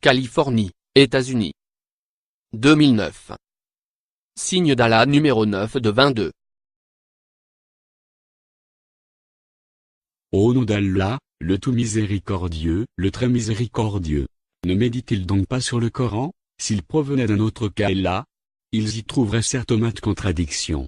Californie, États-Unis. 2009. Signe d'Allah numéro 9 de 22. Au nom d'Allah, le tout miséricordieux, le très miséricordieux. Ne médite-t-il donc pas sur le Coran? S'il provenait d'un autre qu'Allah, ils y trouveraient certes maintes contradictions.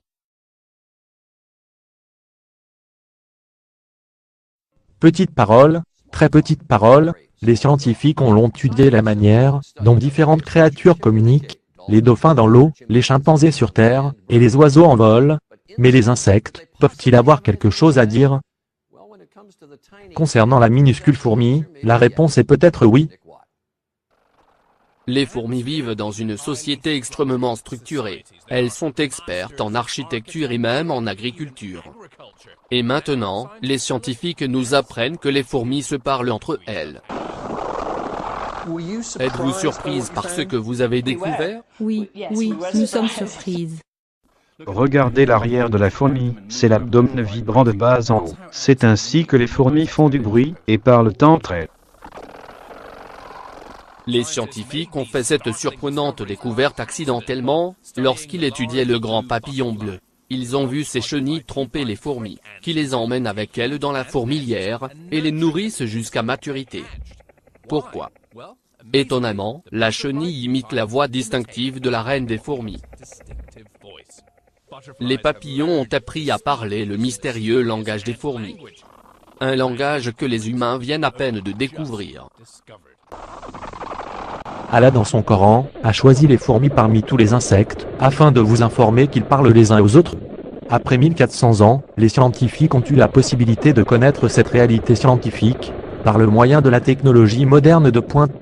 Petite parole, très petite parole, les scientifiques ont étudié la manière dont différentes créatures communiquent, les dauphins dans l'eau, les chimpanzés sur terre, et les oiseaux en vol. Mais les insectes, peuvent-ils avoir quelque chose à dire? Concernant la minuscule fourmi, la réponse est peut-être oui. Les fourmis vivent dans une société extrêmement structurée. Elles sont expertes en architecture et même en agriculture. Et maintenant, les scientifiques nous apprennent que les fourmis se parlent entre elles. Êtes-vous surprise par ce que vous avez découvert? Oui, nous sommes surprises. Regardez l'arrière de la fourmi, c'est l'abdomen vibrant de bas en haut. C'est ainsi que les fourmis font du bruit et parlent entre elles. Les scientifiques ont fait cette surprenante découverte accidentellement, lorsqu'ils étudiaient le grand papillon bleu. Ils ont vu ces chenilles tromper les fourmis, qui les emmènent avec elles dans la fourmilière, et les nourrissent jusqu'à maturité. Pourquoi? Étonnamment, la chenille imite la voix distinctive de la reine des fourmis. Les papillons ont appris à parler le mystérieux langage des fourmis. Un langage que les humains viennent à peine de découvrir. Allah dans son Coran, a choisi les fourmis parmi tous les insectes, afin de vous informer qu'ils parlent les uns aux autres. Après 1400 ans, les scientifiques ont eu la possibilité de connaître cette réalité scientifique, par le moyen de la technologie moderne de pointe.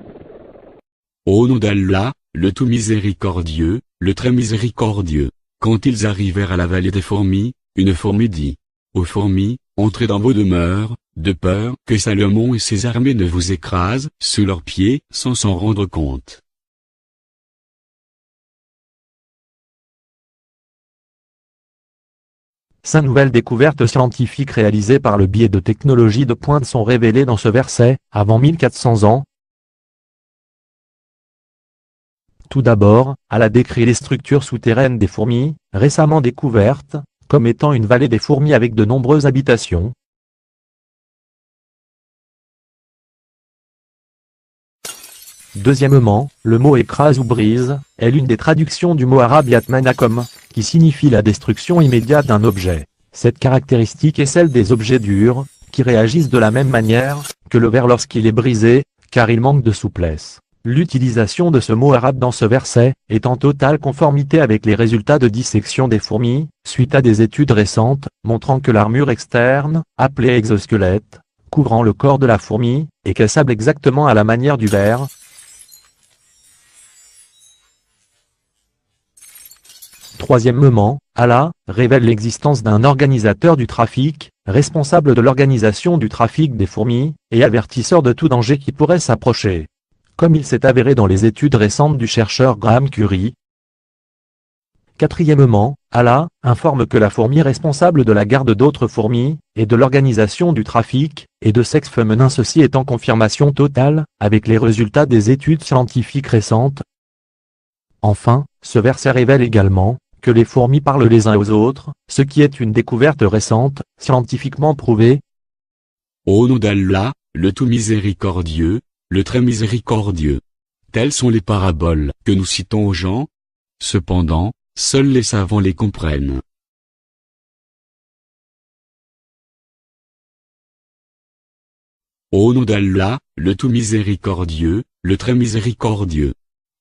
Au nom d'Allah, le tout miséricordieux, le très miséricordieux. Quand ils arrivèrent à la vallée des fourmis, une fourmi dit aux fourmis, entrez dans vos demeures, de peur que Salomon et ses armées ne vous écrasent sous leurs pieds sans s'en rendre compte. Cinq nouvelles découvertes scientifiques réalisées par le biais de technologies de pointe sont révélées dans ce verset, avant 1400 ans. Tout d'abord, Allah décrit les structures souterraines des fourmis, récemment découvertes, comme étant une vallée des fourmis avec de nombreuses habitations. Deuxièmement, le mot écrase ou brise, est l'une des traductions du mot arabe yatmanakum, qui signifie la destruction immédiate d'un objet. Cette caractéristique est celle des objets durs, qui réagissent de la même manière que le verre lorsqu'il est brisé, car il manque de souplesse. L'utilisation de ce mot arabe dans ce verset est en totale conformité avec les résultats de dissection des fourmis, suite à des études récentes, montrant que l'armure externe, appelée exosquelette, couvrant le corps de la fourmi, est cassable exactement à la manière du verre. Troisièmement, Allah révèle l'existence d'un organisateur du trafic, responsable de l'organisation du trafic des fourmis, et avertisseur de tout danger qui pourrait s'approcher. Comme il s'est avéré dans les études récentes du chercheur Graham Curie. Quatrièmement, Allah informe que la fourmi responsable de la garde d'autres fourmis, et de l'organisation du trafic, est de sexe féminin, ceci est en confirmation totale, avec les résultats des études scientifiques récentes. Enfin, ce verset révèle également que les fourmis parlent les uns aux autres, ce qui est une découverte récente, scientifiquement prouvée. Au nom d'Allah, le tout miséricordieux, le très miséricordieux. Telles sont les paraboles que nous citons aux gens. Cependant, seuls les savants les comprennent. Au nom d'Allah, le tout miséricordieux, le très miséricordieux.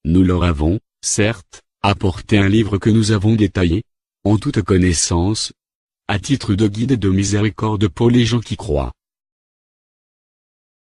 Nous leur avons, certes, apporté un livre que nous avons détaillé, en toute connaissance, à titre de guide et de miséricorde pour les gens qui croient.